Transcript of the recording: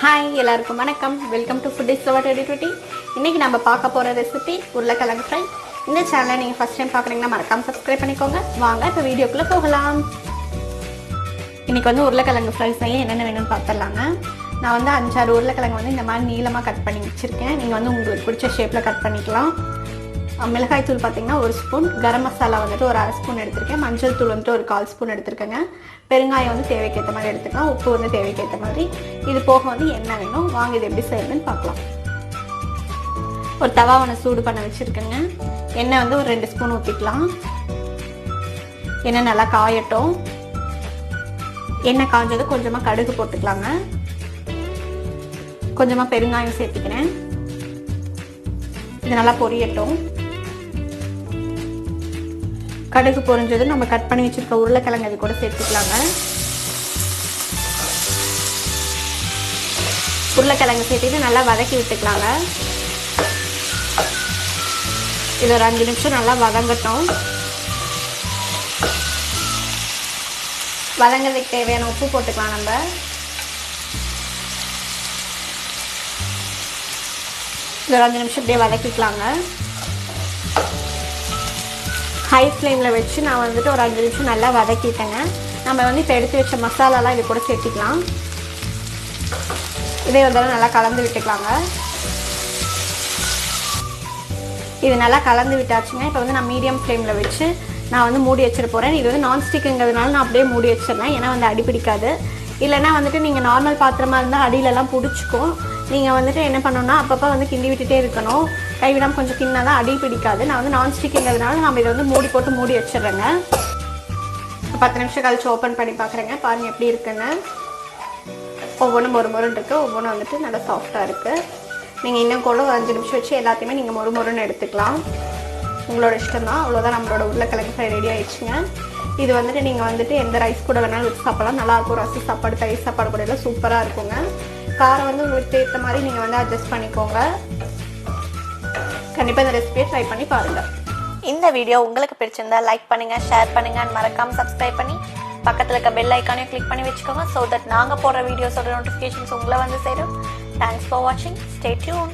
Hi எல்லாருக்கும் வணக்கம். Welcome to Foodies Ready. இன்னைக்கு நம்ம பார்க்க போகிற ரெசிபி உருளைக்கிழங்கு ஃப்ரை. இந்த சேனலை நீங்கள் ஃபஸ்ட் டைம் பார்க்குறீங்கன்னா மறக்காமல் சப்ஸ்கிரைப் பண்ணிக்கோங்க. வாங்க இப்போ வீடியோக்குள்ளே போகலாம். இன்றைக்கி வந்து உருளைக்கிழங்கு ஃப்ரை செய்ய என்னென்ன வேணும்னு பார்த்துடலாங்க. நான் வந்து 5-6 உருளைக்கிழங்கு வந்து இந்த மாதிரி நீளமாக கட் பண்ணி வச்சுருக்கேன். நீங்கள் வந்து உங்களுக்கு பிடிச்ச ஷேப்பில் கட் பண்ணிக்கலாம். மிளகாய் தூள் பார்த்திங்கன்னா 1 ஸ்பூன், கரம் மசாலா வந்துட்டு ஒரு 1/2 ஸ்பூன் எடுத்திருக்கேன், மஞ்சள் தூள் வந்துட்டு ஒரு 1/4 ஸ்பூன் எடுத்துருக்கேங்க, பெருங்காயம் வந்து தேவைக்கேற்ற மாதிரி எடுத்துக்கலாம், உப்பு வந்து தேவைக்கேற்ற மாதிரி. இது போக வந்து எண்ணெய் வேணும். வாங்க இது எப்படி செய்யறதுன்னு பார்க்கலாம். ஒரு தவா ஒன்று சூடு பண்ண வச்சுருக்கேங்க. எண்ணெய் வந்து ஒரு 2 ஸ்பூன் ஊற்றிக்கலாம். எண்ணெய் நல்லா காயட்டும். எண்ணெய் காய்ஞ்சது கொஞ்சமாக கடுகு போட்டுக்கலாங்க. கொஞ்சமாக பெருங்காயம் சேர்த்துக்கிறேன். இது நல்லா பொரியட்டும். கடுகு பொரிஞ்சது நம்ம கட் பண்ணி வச்சிருக்க உருளைக்கிழங்கு அது கூட சேர்த்துக்கலாங்க. உருளைக்கிழங்கு சேர்த்துட்டு நல்லா வதக்கி விட்டுக்கலாங்க. இது ஒரு 5 நிமிஷம் நல்லா வதங்கட்டும். வதங்கிறதுக்கு தேவையான உப்பு போட்டுக்கலாம். நம்ம இது ஒரு 5 நிமிஷம் இப்படியே வதக்கிக்கலாங்க. ஹை ஃப்ளேமில் வச்சு நான் வந்துட்டு ஒரு 5 நிமிஷம் நல்லா வதக்கிட்டேங்க. நம்ம வந்து இப்போ எடுத்து வச்ச மசாலாலாம் இது கூட சேர்த்திக்கலாம். இதே ஒரு தடவை நல்லா கலந்து விட்டுக்கலாங்க. இது நல்லா கலந்து விட்டாச்சுங்க. இப்போ வந்து நான் மீடியம் ஃப்ளேமில் வச்சு நான் வந்து மூடி வச்சிட போகிறேன். இது வந்து நான்ஸ்டிக்குங்கிறதுனால நான் அப்படியே மூடி வச்சிடறேன். ஏன்னா வந்து அடி பிடிக்காது. இல்லைன்னா வந்துட்டு நீங்கள் நார்மல் பாத்திரமாக இருந்தால் அடியிலலாம் பிடிச்சிக்கும். நீங்கள் வந்துட்டு என்ன பண்ணணும்னா அப்பப்போ வந்து கிண்டி விட்டுட்டே இருக்கணும். கைவிடாமல் கொஞ்சம் கிண்ணா தான் அடி பிடிக்காது. நான் வந்து நான்ஸ்டிக்குங்கிறதுனால நம்ம இதை வந்து மூடி போட்டு மூடி வச்சிடுறேங்க. 10 நிமிஷம் கழிச்சு ஓப்பன் பண்ணி பார்க்குறேங்க. பாருங்கள் எப்படி இருக்குன்னு. ஒவ்வொன்றும் மொறுன்னு இருக்குது. ஒவ்வொன்றும் வந்துட்டு நல்லா சாஃப்டாக இருக்குது. நீங்கள் இன்னும் கூட ஒரு 5 நிமிஷம் வச்சு எல்லாத்தையுமே நீங்கள் மொறுன்னு எடுத்துக்கலாம். உங்களோட இஷ்டம் தான். அவ்வளோதான், நம்மளோட உருளைக்கிழங்கு ஃப்ரை ரெடி ஆகிடுச்சுங்க. இது வந்துட்டு நீங்கள் வந்துட்டு எந்த ரைஸ் கூட வேணாலும் வச்சு சாப்பிடலாம். நல்லாயிருக்கும். ரசம் சாப்பாடு, தயிர் சாப்பாடு கூட எல்லாம் சூப்பராக இருக்குங்க. காரம் வந்து உங்களுக்கு ஏற்ற மாதிரி நீங்கள் வந்து அட்ஜஸ்ட் பண்ணிக்கோங்க. கண்டிப்பாக இந்த ரெசிபியை ட்ரை பண்ணி பாருங்கள். இந்த வீடியோ உங்களுக்கு பிடிச்சிருந்தா லைக் பண்ணுங்கள், ஷேர் பண்ணுங்கள், அண்ட் மறக்காமல் சப்ஸ்கிரைப் பண்ணி பக்கத்தில் இருக்க பெல் ஐக்கானையும் கிளிக் பண்ணி வச்சுக்கோங்க. ஸோ தட் நாங்கள் போடுற வீடியோஸோட நோட்டிஃபிகேஷன்ஸ் உங்களை வந்து சேரும். தேங்க்ஸ் ஃபார் வாட்சிங். Stay tune.